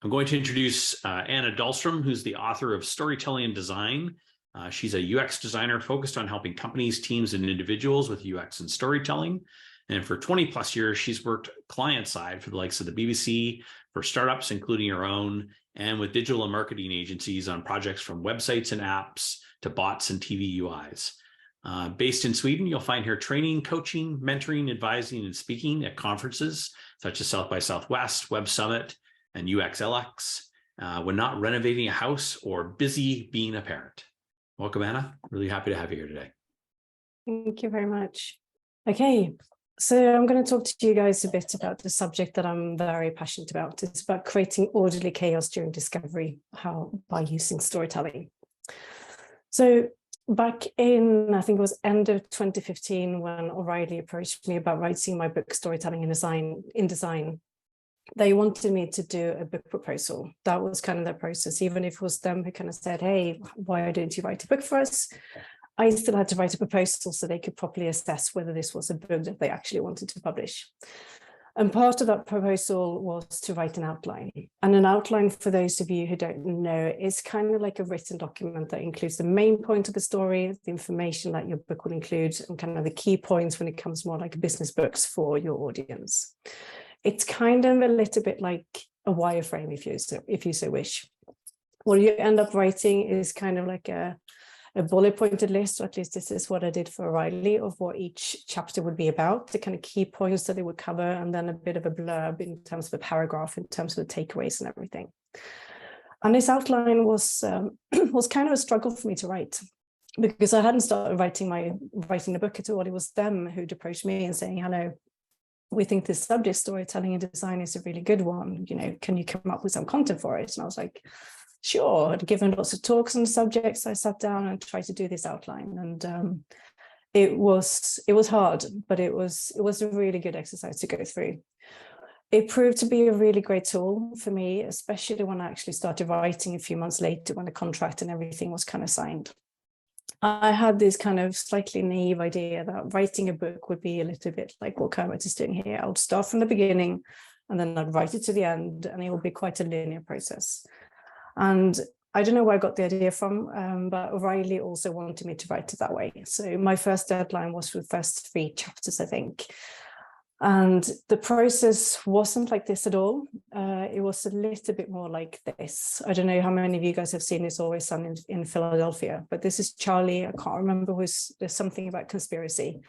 I'm going to introduce Anna Dahlström, who's the author of Storytelling and Design. She's a UX designer focused on helping companies, teams, and individuals with UX and storytelling. And for 20 plus years, she's worked client side for the likes of the BBC, for startups, including her own, and with digital and marketing agencies on projects from websites and apps to bots and TV UIs. Based in Sweden, you'll find her training, coaching, mentoring, advising, and speaking at conferences such as South by Southwest, Web Summit, and UXLX, when not renovating a house or busy being a parent. Welcome, Anna. Really happy to have you here today. Thank you very much. Okay, so I'm going to talk to you guys a bit about the subject that I'm very passionate about. It's about creating orderly chaos during discovery, by using storytelling. So back in, I think it was end of 2015, when O'Reilly approached me about writing my book, Storytelling in Design, they wanted me to do a book proposal. That was kind of their process. Even if it was them who kind of said, hey, why didn't you write a book for us? I still had to write a proposal so they could properly assess whether this was a book that they actually wanted to publish. And part of that proposal was to write an outline. And an outline, for those of you who don't know, is kind of like a written document that includes the main point of the story, the information that your book will include, and kind of the key points when it comes more like business books for your audience. It's kind of a little bit like a wireframe, if you so wish. What you end up writing is kind of like a bullet pointed list, or at least this is what I did for O'Reilly, of what each chapter would be about, the kind of key points that it would cover, and then a bit of a blurb in terms of a paragraph, in terms of the takeaways and everything. And this outline was kind of a struggle for me to write, because I hadn't started writing the book at all. It was them who'd approached me and saying, hello, we think this subject, storytelling and design, is a really good one. You know, can you come up with some content for it? And I was like, sure. I'd given lots of talks on the subjects. I sat down and tried to do this outline, and it was hard, but it was a really good exercise to go through. It proved to be a really great tool for me, especially when I actually started writing a few months later, when the contract and everything was kind of signed. I had this kind of slightly naive idea that writing a book would be a little bit like what Kermit is doing here. I would start from the beginning and then I'd write it to the end, and it would be quite a linear process. And I don't know where I got the idea from, but O'Reilly also wanted me to write it that way. So my first deadline was for the first 3 chapters, I think. And the process wasn't like this at all. It was a little bit more like this. I don't know how many of you guys have seen It's Always Sunny in Philadelphia, but this is Charlie. I can't remember there's something about conspiracy.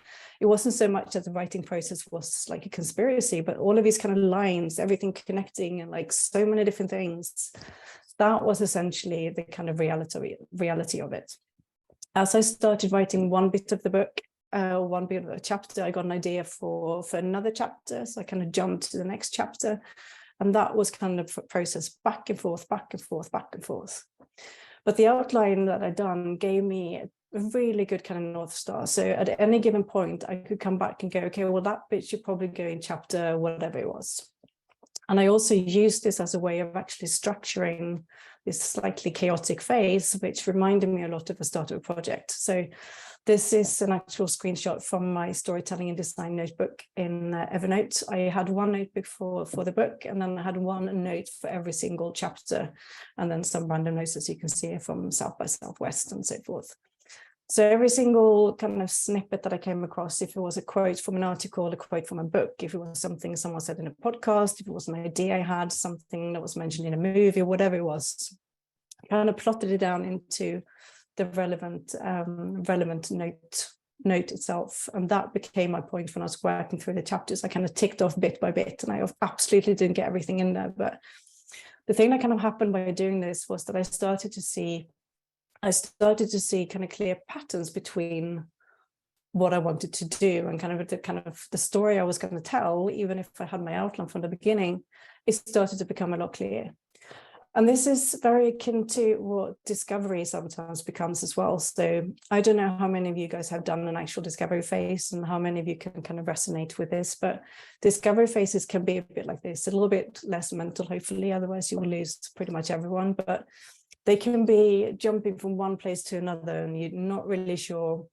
It wasn't so much that the writing process was like a conspiracy, but all of these kind of lines, everything connecting, and like so many different things. That was essentially the kind of reality of it. As I started writing one bit of the book, one bit of a chapter, I got an idea for another chapter. So I kind of jumped to the next chapter. And that was kind of a process back and forth, back and forth, back and forth. But the outline that I'd done gave me a really good kind of North Star. So at any given point, I could come back and go, okay, well, that bit should probably go in chapter whatever it was. And I also used this as a way of actually structuring this slightly chaotic phase, which reminded me a lot of the start of a project. So this is an actual screenshot from my storytelling and design notebook in Evernote. I had one notebook for the book, and then I had one note for every single chapter, and then some random notes, as you can see, from South by Southwest and so forth. So every single kind of snippet that I came across, if it was a quote from an article, a quote from a book, if it was something someone said in a podcast, if it was an idea I had, something that was mentioned in a movie, whatever it was, I kind of plotted it down into the relevant note itself. And that became my point when I was working through the chapters. I kind of ticked off bit by bit, and I absolutely didn't get everything in there. But the thing that kind of happened by doing this was that I started to see kind of clear patterns between what I wanted to do and kind of the story I was going to tell. Even if I had my outline from the beginning, it started to become a lot clearer. And this is very akin to what discovery sometimes becomes as well. So I don't know how many of you guys have done an actual discovery phase and how many of you can kind of resonate with this, but discovery phases can be a bit like this, a little bit less mental, hopefully, otherwise you will lose pretty much everyone. But they can be jumping from one place to another, and you're not really sure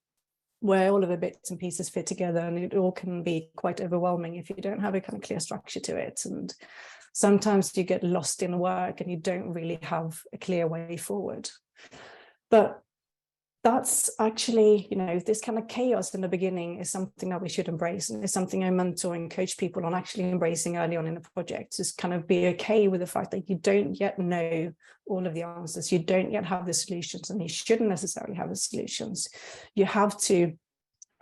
where all of the bits and pieces fit together, and it all can be quite overwhelming if you don't have a kind of clear structure to it. And Sometimes you get lost in work and you don't really have a clear way forward. But that's actually, this kind of chaos in the beginning is something that we should embrace. And it's something I mentor and coach people on actually embracing early on in a project, just kind of be okay with the fact that you don't yet know all of the answers. You don't yet have the solutions, and you shouldn't necessarily have the solutions. You have to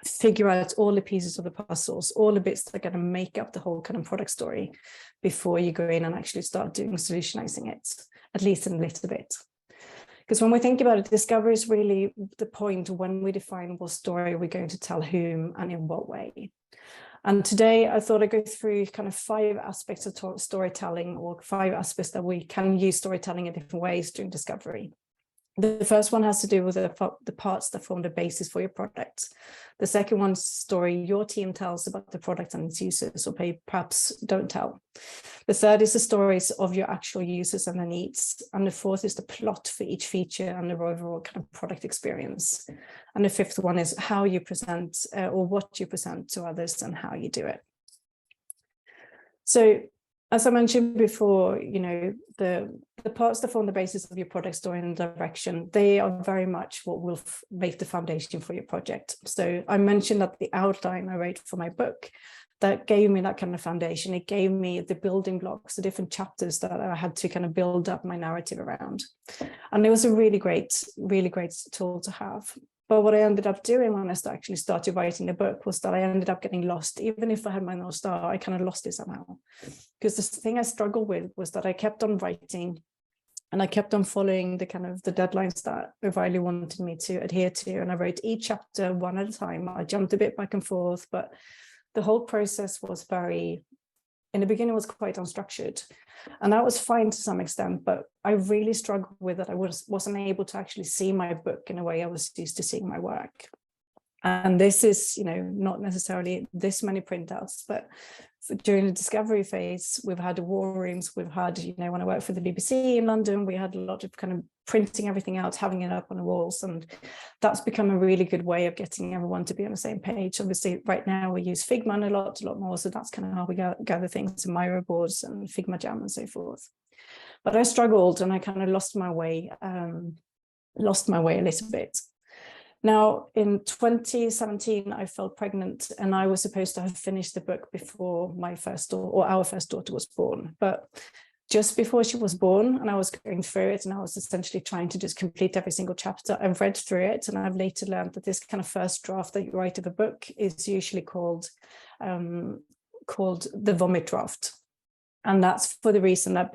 figure out all the pieces of the puzzles, all the bits that are going to make up the whole kind of product story before you go in and actually start doing solutionizing it, at least in a little bit. Because when we think about it, discovery is really the point when we define what story we're going to tell whom and in what way. And today I thought I'd go through kind of 5 aspects of storytelling, or 5 aspects that we can use storytelling in different ways during discovery. The first one has to do with the parts that form the basis for your product. The second one's story your team tells about the product and its users, or perhaps don't tell. The third is the stories of your actual users and their needs. And the fourth is the plot for each feature and the overall kind of product experience. And the fifth one is how you present or what you present to others and how you do it. So, as I mentioned before, the parts that form the basis of your product story and direction, they are very much what will make the foundation for your project. So I mentioned that the outline I wrote for my book, that gave me that kind of foundation. It gave me the building blocks, the different chapters that I had to kind of build up my narrative around. And it was a really great tool to have. But what I ended up doing when I actually started writing the book was that I ended up getting lost. Even if I had my North Star, I kind of lost it somehow. Because the thing I struggled with was that I kept on writing and I kept on following the kind of the deadlines that O'Reilly wanted me to adhere to. And I wrote each chapter one at a time. I jumped a bit back and forth, but the whole process was in the beginning, was quite unstructured. And that was fine to some extent, but I really struggled with that. I wasn't able to actually see my book in a way I was used to seeing my work. And this is, not necessarily this many printouts, but during the discovery phase, we've had war rooms, we've had, when I worked for the BBC in London, we had a lot of kind of printing everything out, having it up on the walls. And that's become a really good way of getting everyone to be on the same page. Obviously, right now we use Figma a lot more. So that's kind of how we gather things in Miro boards and Figma Jam and so forth. But I struggled and I kind of lost my way a little bit. Now, in 2017, I fell pregnant and I was supposed to have finished the book before our first daughter was born. But just before she was born and I was going through it and I was essentially trying to just complete every single chapter, I've read through it and I've later learned that this kind of first draft that you write of a book is usually called the vomit draft. And that's for the reason that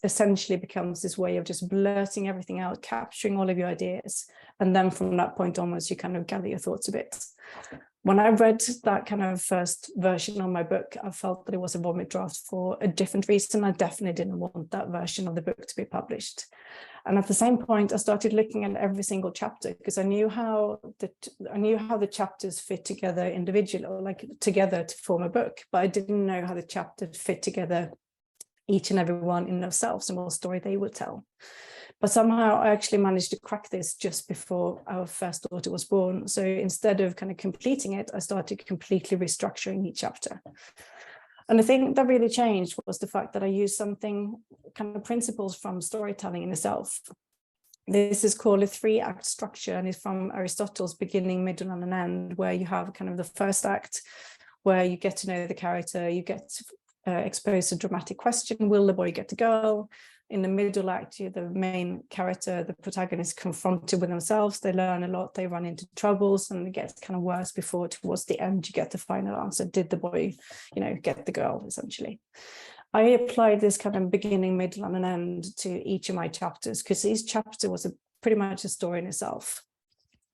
essentially becomes this way of just blurting everything out, capturing all of your ideas. And then from that point onwards, you kind of gather your thoughts a bit. When I read that kind of first version of my book, I felt that it was a vomit draft for a different reason. I definitely didn't want that version of the book to be published. And at the same point, I started looking at every single chapter because I knew how the chapters fit together individually, or like together to form a book, but I didn't know how the chapters fit together, each and every one in themselves, and what story they would tell. But somehow I actually managed to crack this just before our first daughter was born. So instead of kind of completing it, I started completely restructuring each chapter. And the thing that really changed was the fact that I used something, kind of principles from storytelling in itself. This is called a 3-act structure, and it's from Aristotle's beginning, middle, and an end, where you have kind of the first act, where you get to know the character, you get exposed to a dramatic question, will the boy get the girl? In the middle act, the main character, the protagonist, confronted with themselves, they learn a lot, they run into troubles, and it gets kind of worse before towards the end you get the final answer. Did the boy, get the girl, essentially? I applied this kind of beginning, middle, and an end to each of my chapters because each chapter was pretty much a story in itself.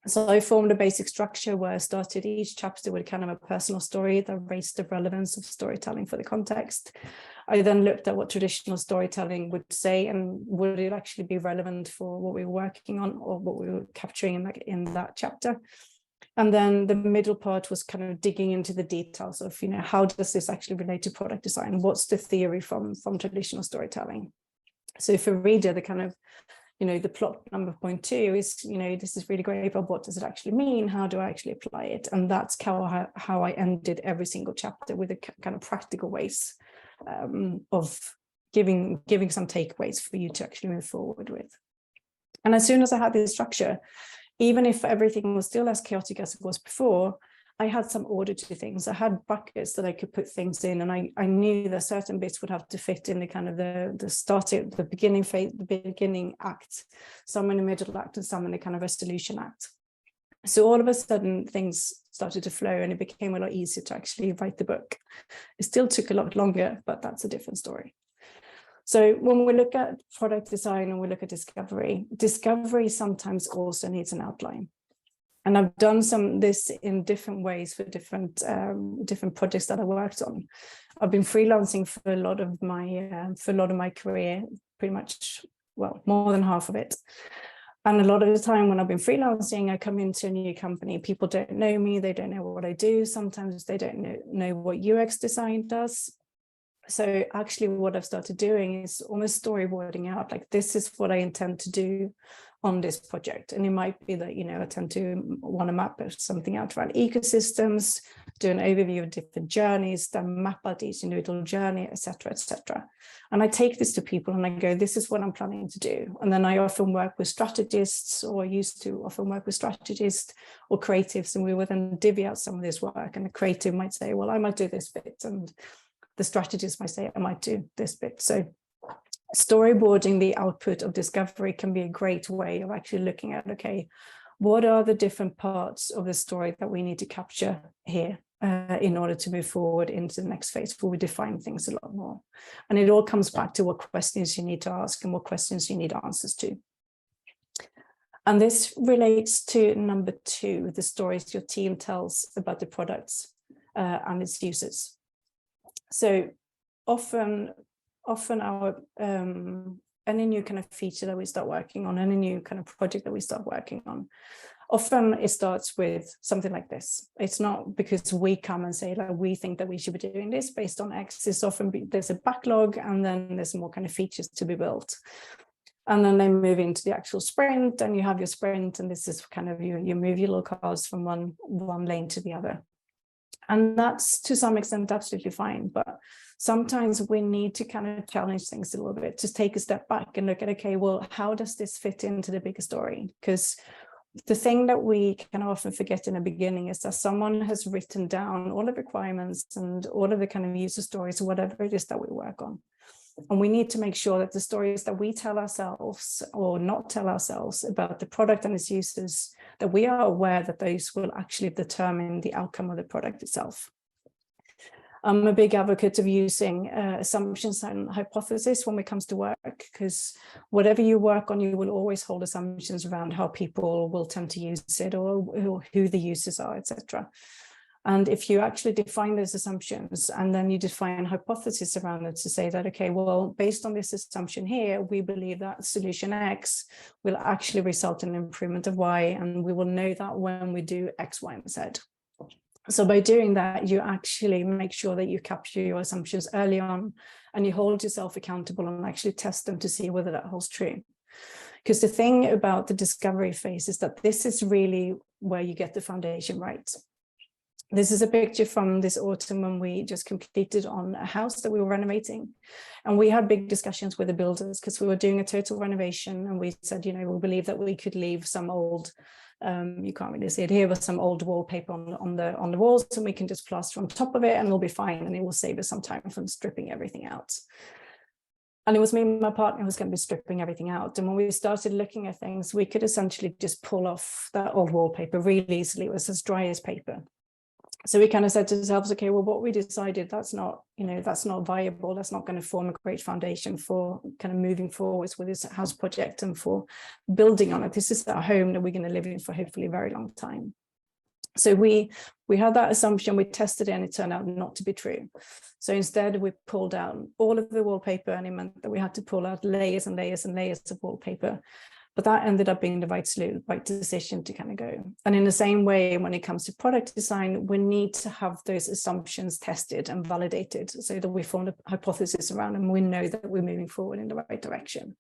So I formed a basic structure where I started each chapter with kind of a personal story that raised the relevance of storytelling for the context. I then looked at what traditional storytelling would say and would it actually be relevant for what we were working on or what we were capturing in that chapter. And then the middle part was kind of digging into the details of, how does this actually relate to product design? What's the theory from traditional storytelling? So for a reader, the kind of the plot number point 2 is, this is really great, but what does it actually mean? How do I actually apply it? And that's how I ended every single chapter, with a kind of practical ways of giving some takeaways for you to actually move forward with. And as soon as I had this structure, even if everything was still as chaotic as it was before, I had some order to things. I had buckets that I could put things in, and I knew that certain bits would have to fit in the kind of the starting, the beginning phase, the beginning act, some in the middle act, and some in the kind of resolution act. So all of a sudden things started to flow, and it became a lot easier to actually write the book. It still took a lot longer, but that's a different story. So when we look at product design and we look at discovery sometimes also needs an outline. And I've done this in different ways for different projects that I worked on. I've been freelancing for a lot of my career, pretty much, well, more than half of it. And a lot of the time when I've been freelancing, I come into a new company. People don't know me. They don't know what I do. Sometimes they don't know what UX design does. So actually what I've started doing is almost storyboarding out, like, this is what I intend to do on this project. And it might be that, I tend to want to map something out around ecosystems, do an overview of different journeys, then map out each individual journey, etc., etc. And I take this to people and I go, this is what I'm planning to do. And then I often work with strategists, or used to often work with strategists or creatives, and we will then divvy out some of this work. And the creative might say, well, I might do this bit, and the strategist might say, I might do this bit. So storyboarding the output of discovery can be a great way of actually looking at, okay, what are the different parts of the story that we need to capture here in order to move forward into the next phase, where we define things a lot more. And it all comes back to what questions you need to ask and what questions you need answers to. And this relates to number 2, the stories your team tells about the products and its users. So often our any new kind of feature that we start working on, any new kind of project that we start working on, often it starts with something like this. It's not because we come and say, like, we think that we should be doing this based on X. It's often there's a backlog, and then there's more kind of features to be built. And then they move into the actual sprint, and you have your sprint, and this is kind of you move your little cars from one lane to the other. And that's to some extent absolutely fine. But sometimes we need to kind of challenge things a little bit, just take a step back and look at, okay, well, how does this fit into the bigger story? Because the thing that we can often forget in the beginning is that someone has written down all the requirements and all of the kind of user stories, whatever it is that we work on. And we need to make sure that the stories that we tell ourselves or not tell ourselves about the product and its users, that we are aware that those will actually determine the outcome of the product itself. I'm a big advocate of using assumptions and hypotheses when it comes to work, because whatever you work on, you will always hold assumptions around how people will tend to use it, or who the users are, etc. And if you actually define those assumptions and then you define hypotheses around it to say that, okay, well, based on this assumption here, we believe that solution X will actually result in an improvement of Y, and we will know that when we do X, Y, and Z. So by doing that, you actually make sure that you capture your assumptions early on, and you hold yourself accountable and actually test them to see whether that holds true. Because the thing about the discovery phase is that this is really where you get the foundation right. This is a picture from this autumn when we just completed on a house that we were renovating. And we had big discussions with the builders because we were doing a total renovation. And we said, we believe that we could leave some old, you can't really see it here, but some old wallpaper on the walls, and we can just plaster on top of it and it'll be fine. And it will save us some time from stripping everything out. And it was me and my partner who was going to be stripping everything out. And when we started looking at things, we could essentially just pull off that old wallpaper really easily. It was as dry as paper. So we kind of said to ourselves, okay, well, what we decided, that's not viable. That's not going to form a great foundation for kind of moving forwards with this house project and for building on it. This is our home that we're going to live in for hopefully a very long time. So we had that assumption, we tested it, and it turned out not to be true. So instead, we pulled out all of the wallpaper, and it meant that we had to pull out layers and layers and layers of wallpaper. But that ended up being the right decision to kind of go. And in the same way, when it comes to product design, we need to have those assumptions tested and validated so that we form a hypothesis around them. We know that we're moving forward in the right direction.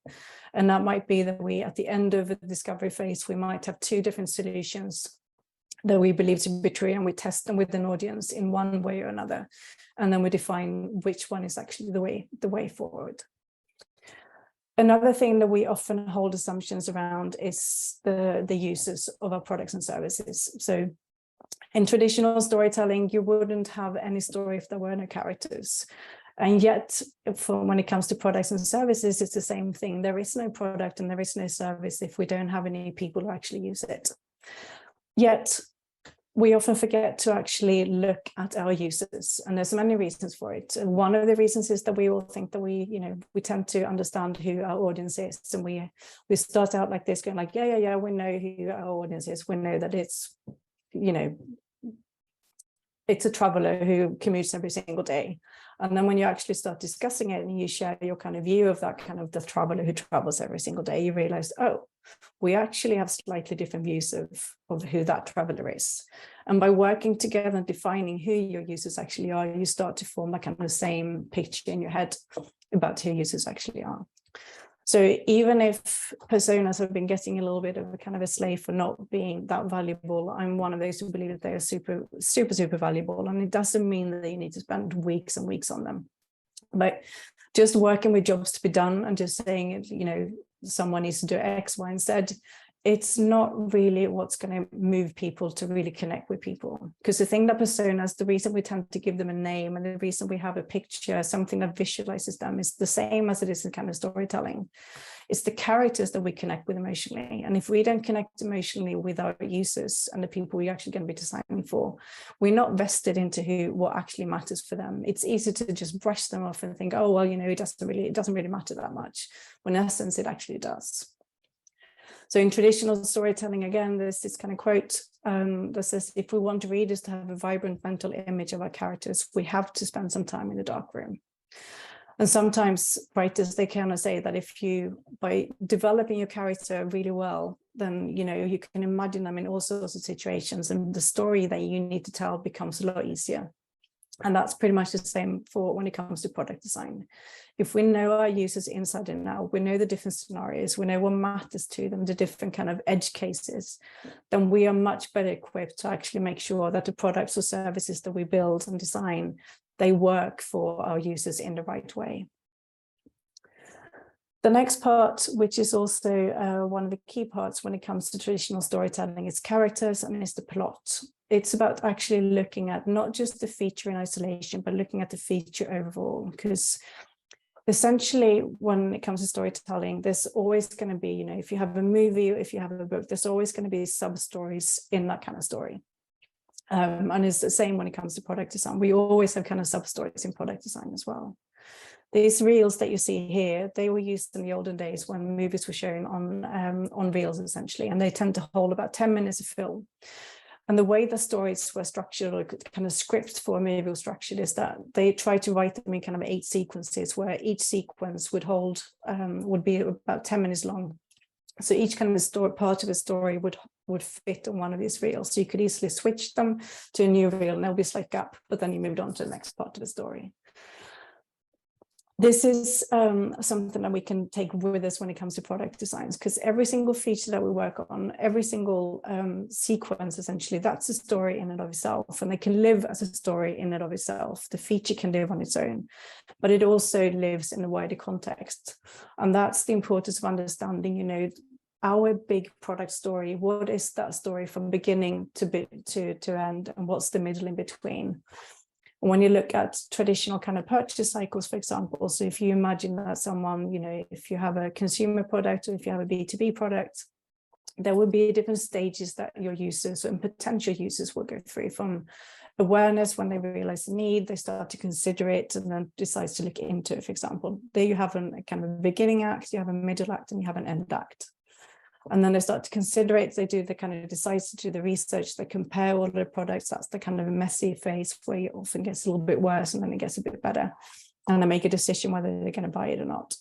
And that might be that we, at the end of the discovery phase, we might have 2 different solutions that we believe to be true, and we test them with an audience in one way or another. And then we define which one is actually the way forward. Another thing that we often hold assumptions around is the uses of our products and services. So in traditional storytelling, you wouldn't have any story if there were no characters. And yet, when it comes to products and services, it's the same thing. There is no product and there is no service if we don't have any people who actually use it. Yet, we often forget to actually look at our users, and there's many reasons for it. And one of the reasons is that we all think that we tend to understand who our audience is, and we start out like this, going like, yeah, we know who our audience is. We know that it's a traveler who commutes every single day. And then when you actually start discussing it and you share your kind of view of that kind of the traveler who travels every single day, you realize, oh, we actually have slightly different views of who that traveler is. And by working together and defining who your users actually are, you start to form that kind of same picture in your head about who users actually are. So even if personas have been getting a little bit of a kind of a slave for not being that valuable, I'm one of those who believe that they are super, super, super valuable. And it doesn't mean that you need to spend weeks and weeks on them. But just working with jobs to be done and just saying, someone needs to do X, Y, and Z, it's not really what's going to move people to really connect with people. Because the thing that personas, the reason we tend to give them a name and the reason we have a picture, something that visualizes them, is the same as it is in kind of storytelling. It's the characters that we connect with emotionally. And if we don't connect emotionally with our users and the people we're actually going to be designing for, we're not vested into what actually matters for them. It's easy to just brush them off and think, oh, well, it doesn't really matter that much. When in essence, it actually does. So in traditional storytelling, again, there's this kind of quote that says, if we want readers to have a vibrant mental image of our characters, we have to spend some time in the dark room. And sometimes writers, they kind of say that by developing your character really well, then, you can imagine them in all sorts of situations, and the story that you need to tell becomes a lot easier. And that's pretty much the same for when it comes to product design. If we know our users inside and out, we know the different scenarios, we know what matters to them, the different kind of edge cases, then we are much better equipped to actually make sure that the products or services that we build and design, they work for our users in the right way. The next part, which is also one of the key parts when it comes to traditional storytelling, is characters and is the plot. It's about actually looking at not just the feature in isolation, but looking at the feature overall. Because essentially, when it comes to storytelling, there's always going to be, if you have a movie, if you have a book, there's always going to be sub-stories in that kind of story. And it's the same when it comes to product design. We always have kind of sub-stories in product design as well. These reels that you see here, they were used in the olden days when movies were shown on reels, essentially, and they tend to hold about 10 minutes of film. And the way the stories were structured, or kind of scripts for a movie were structured, is that they tried to write them in kind of 8 sequences, where each sequence would be about 10 minutes long. So each kind of part of a story would fit on one of these reels. So you could easily switch them to a new reel, and there'll be a slight gap, but then you moved on to the next part of the story. This is something that we can take with us when it comes to product designs, because every single feature that we work on, every single sequence, essentially, that's a story in and of itself, and they can live as a story in and of itself. The feature can live on its own, but it also lives in a wider context. And that's the importance of understanding, our big product story. What is that story from beginning to end, and what's the middle in between? When you look at traditional kind of purchase cycles, for example, so if you imagine that someone, if you have a consumer product or if you have a B2B product, there will be different stages that your users and potential users will go through, from awareness, when they realize the need, they start to consider it and then decide to look into it, for example. There you have a kind of a beginning act, you have a middle act, and you have an end act. And then they start to consider it, they do the kind of decide to do the research, they compare all the products. That's the kind of a messy phase where it often gets a little bit worse and then it gets a bit better. And they make a decision whether they're going to buy it or not.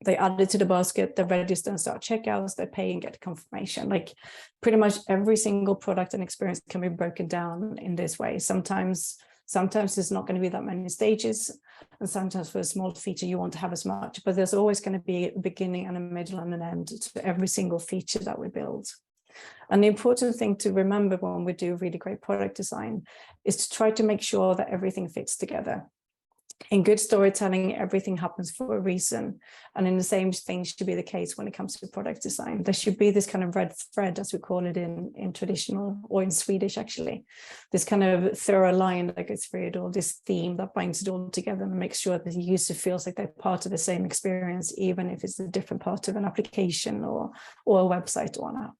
They add it to the basket, they register and start checkouts, they pay and get confirmation. Like pretty much every single product and experience can be broken down in this way. Sometimes there's not going to be that many stages, and sometimes for a small feature you want to have as much, but there's always going to be a beginning and a middle and an end to every single feature that we build. And the important thing to remember when we do really great product design is to try to make sure that everything fits together. In good storytelling, everything happens for a reason. And in the same thing should be the case when it comes to product design. There should be this kind of red thread, as we call it in traditional, or in Swedish actually, this kind of thorough line that goes through it, or this theme that binds it all together and makes sure that the user feels like they're part of the same experience, even if it's a different part of an application or a website or an app.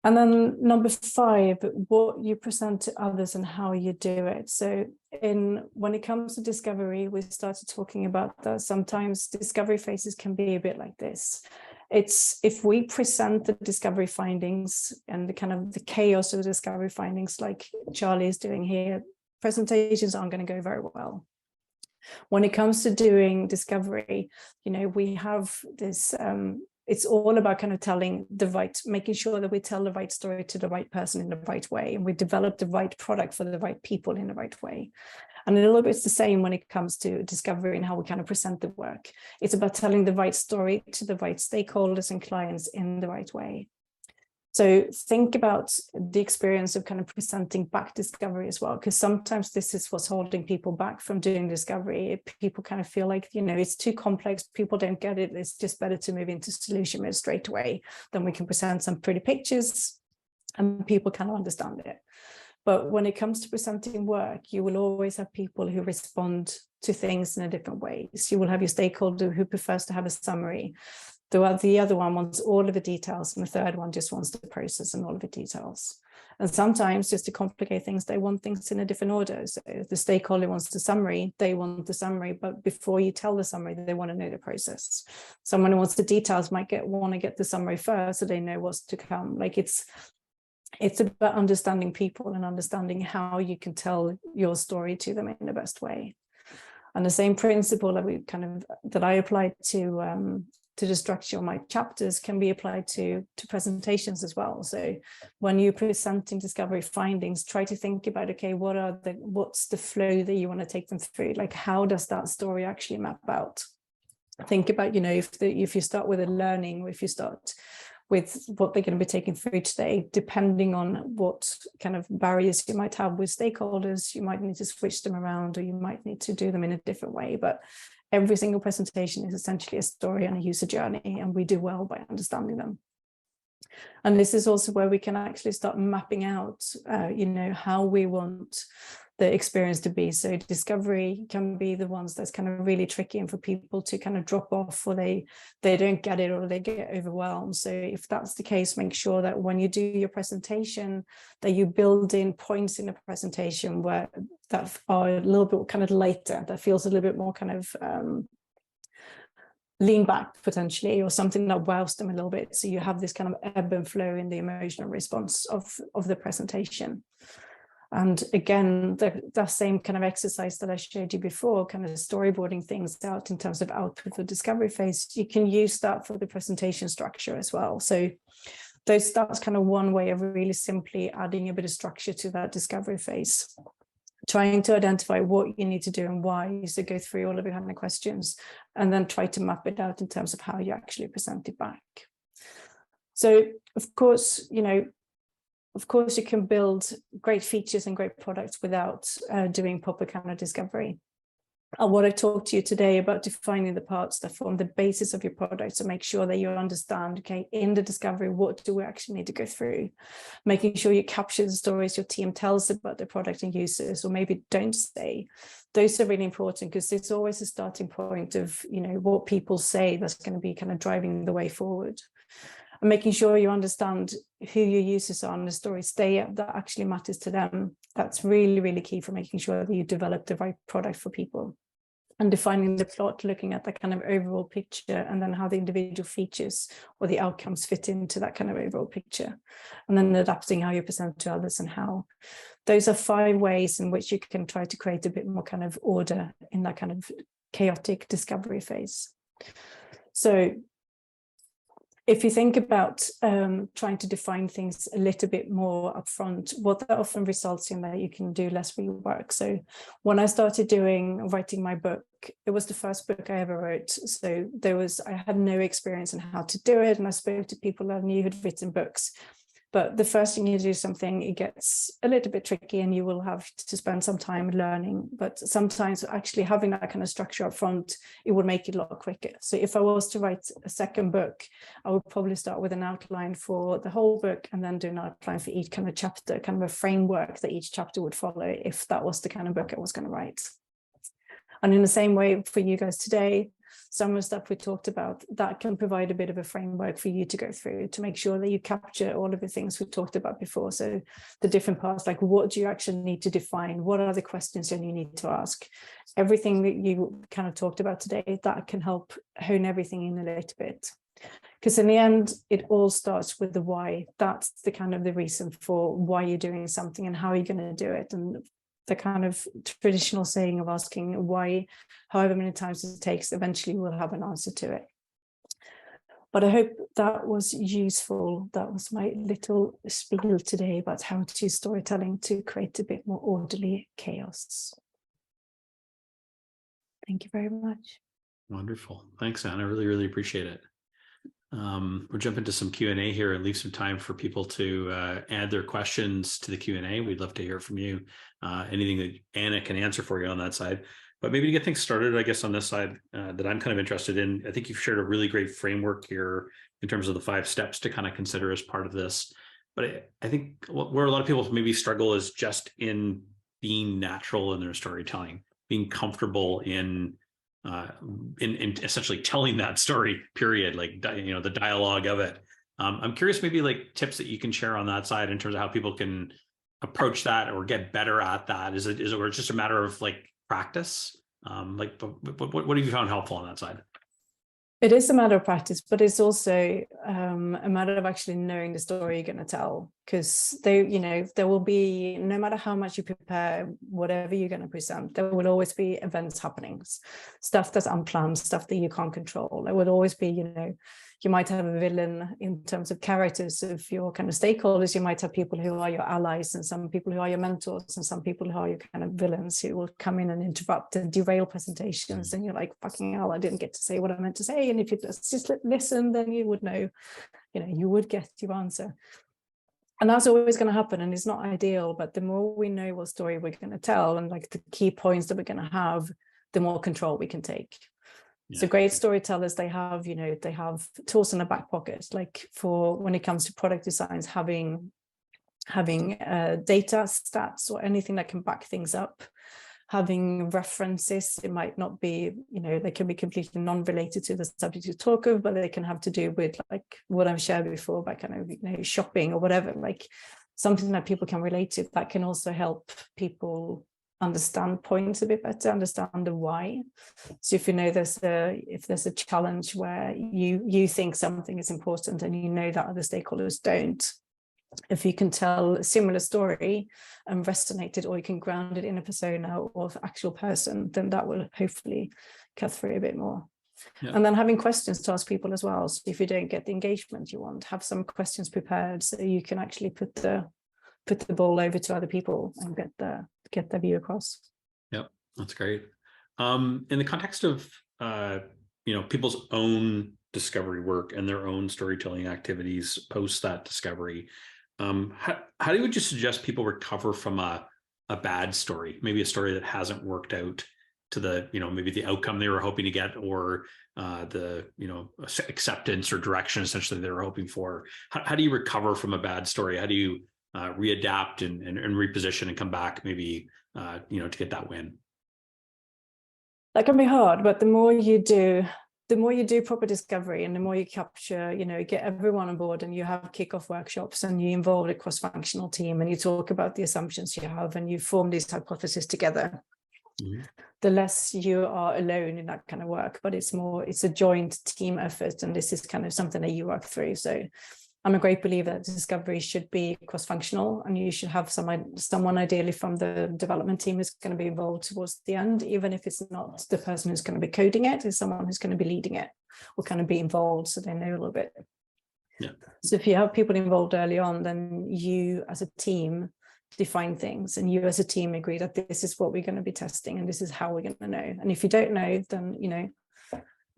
And then number 5, what you present to others and how you do it. So when it comes to discovery, we started talking about that sometimes discovery phases can be a bit like this. It's if we present the discovery findings and the kind of the chaos of the discovery findings like Charlie is doing here, presentations aren't going to go very well. When it comes to doing discovery, we have this it's all about kind of making sure that we tell the right story to the right person in the right way, and we develop the right product for the right people in the right way. And a little bit it's the same when it comes to discovery and how we kind of present the work. It's about telling the right story to the right stakeholders and clients in the right way. So think about the experience of kind of presenting back discovery as well, because sometimes this is what's holding people back from doing discovery. People kind of feel like, it's too complex, people don't get it, it's just better to move into solution mode straight away. Then we can present some pretty pictures and people kind of understand it. But when it comes to presenting work, you will always have people who respond to things in a different ways. You will have your stakeholder who prefers to have a summary. The other one wants all of the details, and the third one just wants the process and all of the details. And sometimes, just to complicate things, they want things in a different order. So if the stakeholder wants the summary, they want the summary, but before you tell the summary, they want to know the process. Someone who wants the details might want to get the summary first so they know what's to come. Like it's about understanding people and understanding how you can tell your story to them in the best way. And the same principle that I applied to the structure of my chapters can be applied to presentations as well. So when you're presenting discovery findings, try to think about, okay, what's the flow that you want to take them through? Like, how does that story actually map out? Think about, if you start with a learning, or if you start with what they're going to be taking through today, depending on what kind of barriers you might have with stakeholders, you might need to switch them around, or you might need to do them in a different way. But every single presentation is essentially a story and a user journey, and we do well by understanding them. And this is also where we can actually start mapping out, how we want the experience to be. So discovery can be the ones that's kind of really tricky and for people to kind of drop off, or they don't get it, or they get overwhelmed. So if that's the case, make sure that when you do your presentation, that you build in points in the presentation that are a little bit kind of lighter, that feels a little bit more kind of lean back potentially, or something that wows them a little bit. So you have this kind of ebb and flow in the emotional response of the presentation. And again, that same kind of exercise that I showed you before, kind of storyboarding things out in terms of output for discovery phase, you can use that for the presentation structure as well. So that's kind of one way of really simply adding a bit of structure to that discovery phase. Trying to identify what you need to do and why, so go through all of your kind of questions and then try to map it out in terms of how you actually present it back. So of course, you can build great features and great products without doing proper kind of discovery. And what I talked to you today about defining the parts that form the basis of your product, so make sure that you understand, okay, in the discovery, what do we actually need to go through? Making sure you capture the stories your team tells about the product and users, or maybe don't say. Those are really important, because there's always a starting point of, what people say that's going to be kind of driving the way forward. And making sure you understand who your users are and the stories that actually matters to them. That's really, really key for making sure that you develop the right product for people. And defining the plot, looking at that kind of overall picture, and then how the individual features or the outcomes fit into that kind of overall picture. And then adapting how you present to others and how. Those are 5 ways in which you can try to create a bit more kind of order in that kind of chaotic discovery phase. So if you think about trying to define things a little bit more upfront, what that often results in that you can do less rework. So when I started writing my book, it was the first book I ever wrote. So I had no experience in how to do it. And I spoke to people I knew who'd written books. But the first thing you do something, it gets a little bit tricky and you will have to spend some time learning. But sometimes actually having that kind of structure up front, it would make it a lot quicker. So if I was to write a second book, I would probably start with an outline for the whole book and then do an outline for each kind of chapter, kind of a framework that each chapter would follow if that was the kind of book I was going to write. And in the same way for you guys today, some of the stuff we talked about, that can provide a bit of a framework for you to go through to make sure that you capture all of the things we talked about before. So the different parts, like what do you actually need to define? What are the questions that you need to ask? Everything that you kind of talked about today, that can help hone everything in a little bit. Because in the end, it all starts with the why. That's the kind of the reason for why you're doing something and how you're going to do it. And the kind of traditional saying of asking why, however many times it takes, eventually we'll have an answer to it. But I hope that was useful. That was my little spiel today about how to use storytelling to create a bit more orderly chaos. Thank you very much. Wonderful. Thanks, Anna. I really, really appreciate it. We'll jump into some Q&A here and leave some time for people to add their questions to the Q&A. We'd love to hear from you. Anything that Anna can answer for you on that side. But maybe to get things started, I guess on this side that I'm kind of interested in, I think you've shared a really great framework here in terms of the 5 steps to kind of consider as part of this. But I think where a lot of people maybe struggle is just in being natural in their storytelling, being comfortable in essentially telling that story, period, like, you know, the dialogue of it. I'm curious, maybe like tips that you can share on that side in terms of how people can approach that or get better at that. Is it or it's just a matter of like practice? Like, what have you found helpful on that side? It is a matter of practice, but it's also a matter of actually knowing the story you're going to tell, because there will be, no matter how much you prepare, whatever you're going to present, there will always be events happenings, stuff that's unplanned, stuff that you can't control. There will always be, you might have a villain in terms of characters of your kind of stakeholders. You might have people who are your allies and some people who are your mentors and some people who are your kind of villains who will come in and interrupt and derail presentations. And you're like, fucking hell, I didn't get to say what I meant to say. And if you just listen, then you would know, you would get your answer. And that's always going to happen. And it's not ideal, but the more we know what story we're going to tell and like the key points that we're going to have, the more control we can take. Yeah. So great storytellers, they have tools in the back pocket, like for when it comes to product designs, having data, stats, or anything that can back things up, having references. It might not be, they can be completely non-related to the subject you talk of, but they can have to do with like what I've shared before by kind of, shopping or whatever, like something that people can relate to. That can also help people understand points a bit better, understand the why. So if there's a challenge where you think something is important and that other stakeholders don't, if you can tell a similar story and resonate it, or you can ground it in a persona or actual person, then that will hopefully cut through a bit more. Yeah. And then having questions to ask people as well. So if you don't get the engagement you want, have some questions prepared so you can actually put the ball over to other people and get the view across. Yep, that's great. In the context of people's own discovery work and their own storytelling activities post that discovery, how would you suggest people recover from a bad story, maybe a story that hasn't worked out to the maybe the outcome they were hoping to get, or the acceptance or direction essentially they were hoping for? How do you recover from a bad story? How do you readapt and reposition and come back maybe to get that win? That can be hard, but the more you do proper discovery and the more you capture, get everyone on board and you have kickoff workshops and you involve a cross-functional team and you talk about the assumptions you have and you form these hypotheses together, the less you are alone in that kind of work. But it's a joint team effort, and this is kind of something that you work through. So I'm a great believer that discovery should be cross-functional, and you should have someone ideally from the development team who's going to be involved towards the end, even if it's not the person who's going to be coding it, it's someone who's going to be leading it or kind of be involved so they know a little bit. Yeah. So if you have people involved early on, then you as a team define things and you as a team agree that this is what we're going to be testing and this is how we're going to know. And if you don't know, then,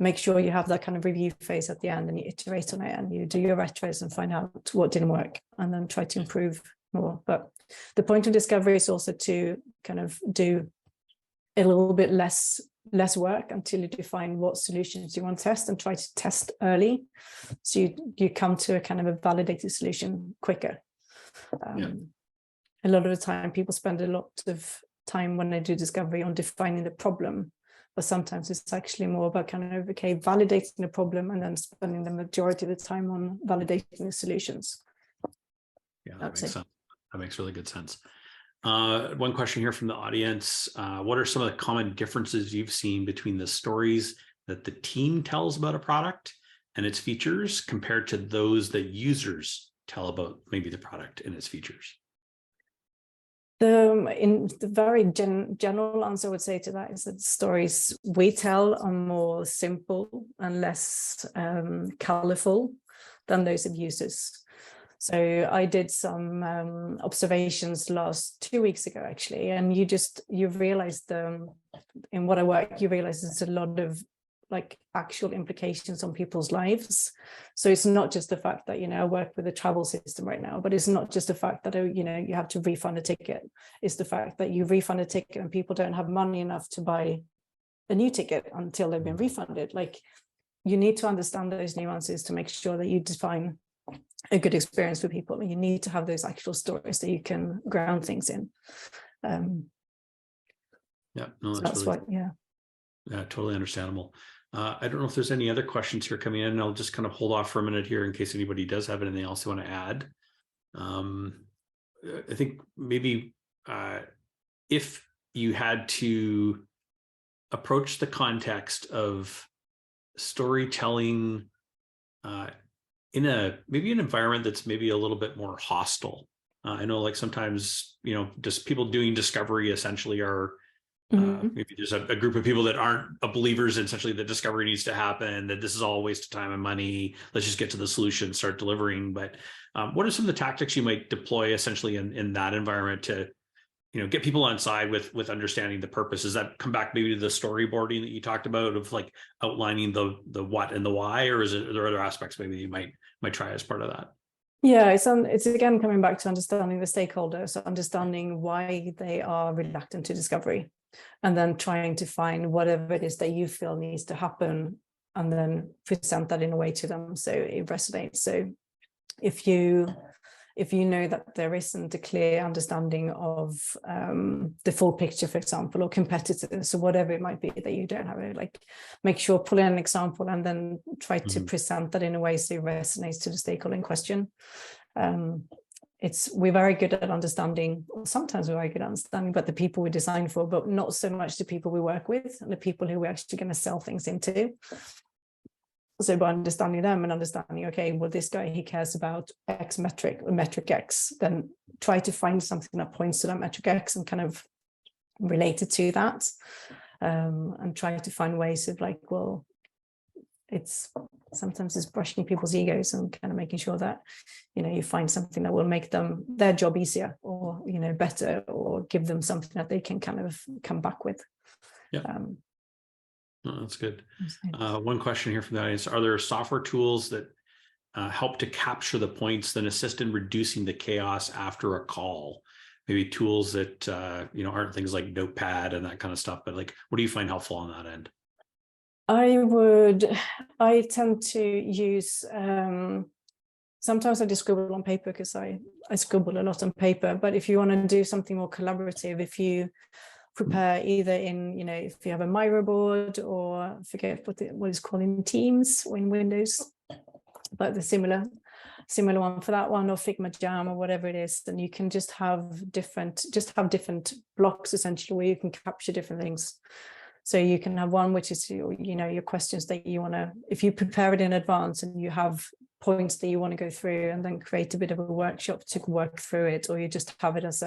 make sure you have that kind of review phase at the end, and you iterate on it, and you do your retros and find out what didn't work, and then try to improve more. But the point of discovery is also to kind of do a little bit less work until you define what solutions you want to test, and try to test early, so you come to a kind of a validated solution quicker. A lot of the time people spend a lot of time when they do discovery on defining the problem, but sometimes it's actually more about kind of validating the problem and then spending the majority of the time on validating the solutions. Yeah, that makes sense. That makes really good sense. One question here from the audience. What are some of the common differences you've seen between the stories that the team tells about a product and its features compared to those that users tell about maybe the product and its features? In the very general answer I would say to that is that the stories we tell are more simple and less colorful than those of users. So I did some observations 2 weeks ago, actually, and you realized in what I work, you realize there's a lot of like actual implications on people's lives. So it's not just the fact that, I work with a travel system right now, but it's not just the fact that, you have to refund a ticket. It's the fact that you refund a ticket and people don't have money enough to buy a new ticket until they've been refunded. Like, you need to understand those nuances to make sure that you define a good experience for people. And you need to have those actual stories that you can ground things in. Yeah, totally understandable. I don't know if there's any other questions here coming in. I'll just kind of hold off for a minute here in case anybody does have anything else they want to add. I think maybe if you had to approach the context of storytelling in maybe an environment that's maybe a little bit more hostile. I know, like, sometimes, just people doing discovery essentially are maybe there's a group of people that aren't believers essentially that discovery needs to happen, that this is all a waste of time and money. Let's just get to the solution, start delivering. But what are some of the tactics you might deploy essentially in that environment to, get people on side with understanding the purpose? Does that come back maybe to the storyboarding that you talked about, of like outlining the what and the why, or are there other aspects maybe you might try as part of that? Yeah, it's again coming back to understanding the stakeholders, so understanding why they are reluctant to discovery, and then trying to find whatever it is that you feel needs to happen, and then present that in a way to them so it resonates. So if you know that there isn't a clear understanding of the full picture, for example, or competitors, or whatever it might be that you don't have it, like, make sure, pull in an example and then try to present that in a way so it resonates to the stakeholder in question. We're very good at understanding, or sometimes we're very good at understanding, but the people we design for, but not so much the people we work with and the people who we're actually going to sell things into. So by understanding them and understanding, okay, well, this guy, he cares about X metric, or metric X, then try to find something that points to that metric X and kind of relate it to that. And try to find ways of, like, well, sometimes it's brushing people's egos and kind of making sure that, you find something that will make their job easier, or, better, or give them something that they can kind of come back with. Yeah. Oh, that's good. One question here from the audience: are there software tools that help to capture the points that assist in reducing the chaos after a call? Maybe tools that aren't things like Notepad and that kind of stuff, but like, what do you find helpful on that end? I tend to use, sometimes I just scribble on paper, because I scribble a lot on paper. But if you want to do something more collaborative, if you prepare either in, if you have a Miro board, or I forget what it's called in Teams or in Windows, but the similar one for that one, or Figma Jam, or whatever it is, then you can just have different blocks essentially where you can capture different things. So you can have one which is your questions that you want to, if you prepare it in advance and you have points that you want to go through, and then create a bit of a workshop to work through it, or you just have it as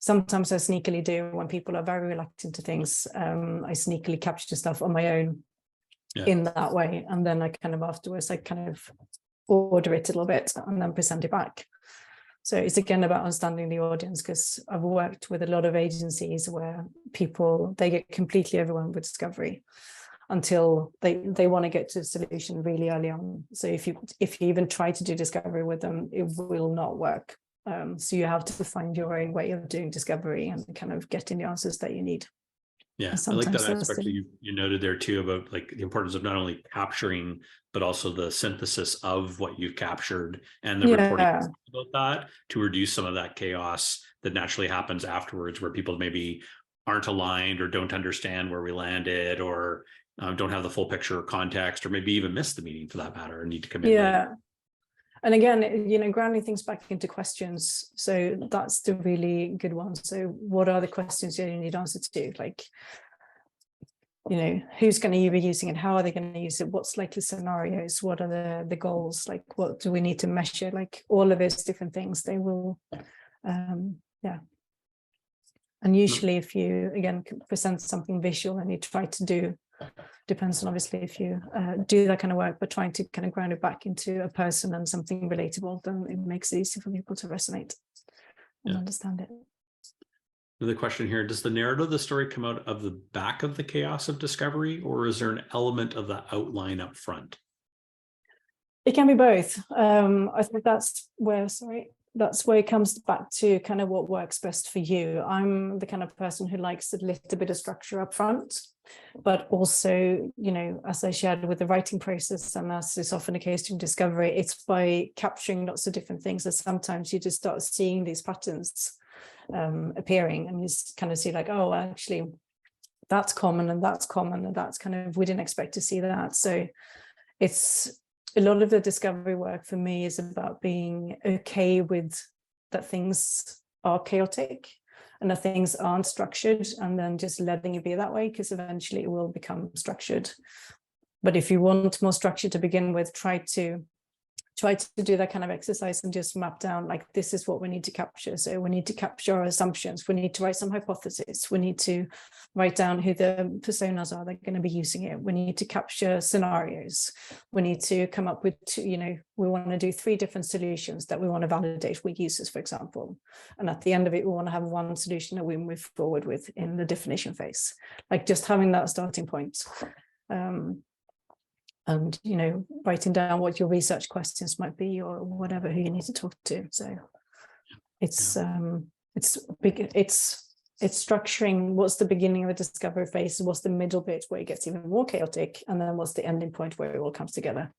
sometimes I sneakily do, when people are very reluctant to things, I sneakily capture stuff on my own in that way. And then I kind of afterwards, I kind of order it a little bit and then present it back. So it's again about understanding the audience, because I've worked with a lot of agencies where people, they get completely overwhelmed with discovery. until they want to get to a solution really early on. So if you even try to do discovery with them, it will not work. So you have to find your own way of doing discovery and kind of getting the answers that you need. Yeah, I like that aspect that you noted there too, about like the importance of not only capturing, but also the synthesis of what you've captured and the reporting about that, to reduce some of that chaos that naturally happens afterwards, where people maybe aren't aligned or don't understand where we landed, or don't have the full picture or context, or maybe even miss the meeting for that matter and need to come in later. And again, you know, grounding things back into questions. So that's the really good one. So what are the questions you need answers to? Like, you know, who's going to be using it? How are they going to use it? What's likely scenarios? What are the goals? Like, what do we need to measure? Like all of those different things, they will, And usually if you, again, present something visual and you try to do, depends on obviously if you do that kind of work, but trying to kind of ground it back into a person and something relatable, then it makes it easy for people to resonate and understand it. Another question here, does the narrative of the story come out of the back of the chaos of discovery, or is there an element of the outline up front? It can be both. I think that's where it comes back to kind of what works best for you. I'm the kind of person who likes a little bit of structure up front, but also, you know, as I shared with the writing process, and as is often the case in discovery, it's by capturing lots of different things that sometimes you just start seeing these patterns appearing, and you kind of see like, oh, actually, that's common, and that's common, and that's kind of, we didn't expect to see that. So it's a lot of the discovery work for me is about being okay with that things are chaotic and that things aren't structured, and then just letting it be that way, because eventually it will become structured. But if you want more structure to begin with, try to do that kind of exercise and just map down, like, this is what we need to capture. So we need to capture our assumptions. We need to write some hypotheses. We need to write down who the personas are that are going to be using it. We need to capture scenarios. We need to come up with we want to do 3 different solutions that we want to validate with users, for example. And at the end of it, we want to have one solution that we move forward with in the definition phase. Like, just having that starting point. And, you know, writing down what your research questions might be, or whatever, who you need to talk to. So it's structuring what's the beginning of the discovery phase, what's the middle bit where it gets even more chaotic, and then what's the ending point where it all comes together.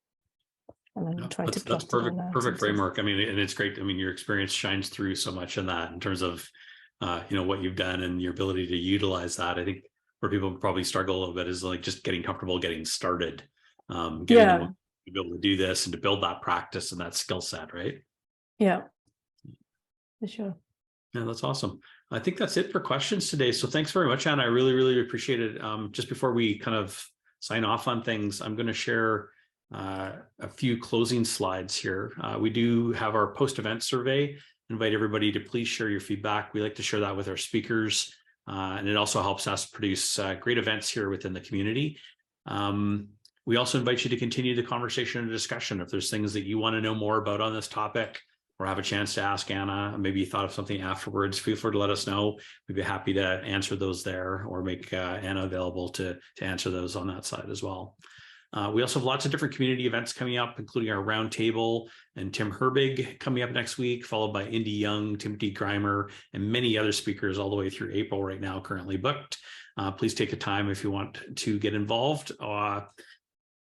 And then that's perfect framework. I mean, and it's great. I mean, your experience shines through so much in that, in terms of what you've done and your ability to utilize that. I think where people probably struggle a little bit is like just getting comfortable getting started. Getting them to be able to do this and to build that practice and that skill set, right? Yeah, for sure. Yeah, that's awesome. I think that's it for questions today. So thanks very much, Anna. I really, really appreciate it. Just before we kind of sign off on things, I'm going to share a few closing slides here. We do have our post-event survey. Invite everybody to please share your feedback. We like to share that with our speakers, and it also helps us produce great events here within the community. We also invite you to continue the conversation and discussion. If there's things that you want to know more about on this topic, or have a chance to ask Anna, maybe you thought of something afterwards, feel free to let us know. We'd be happy to answer those there, or make Anna available to answer those on that side as well. We also have lots of different community events coming up, including our roundtable and Tim Herbig coming up next week, followed by Indy Young, Timothy Grimer, and many other speakers all the way through April right now, currently booked. Please take a time if you want to get involved.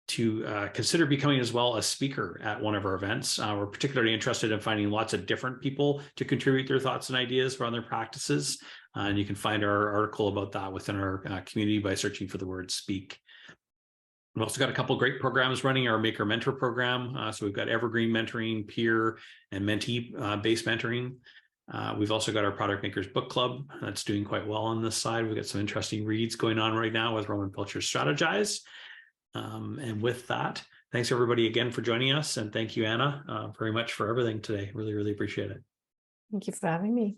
To consider becoming as well a speaker at one of our events. We're particularly interested in finding lots of different people to contribute their thoughts and ideas around their practices. And you can find our article about that within our community by searching for the word speak. We've also got a couple of great programs running, our Maker Mentor program. So we've got evergreen mentoring, peer and mentee-based mentoring. We've also got our Product Makers Book Club that's doing quite well on this side. We've got some interesting reads going on right now with Roman Pilcher's Strategize. And with that, thanks everybody again for joining us. And thank you, Anna, very much for everything today. Really, really appreciate it. Thank you for having me.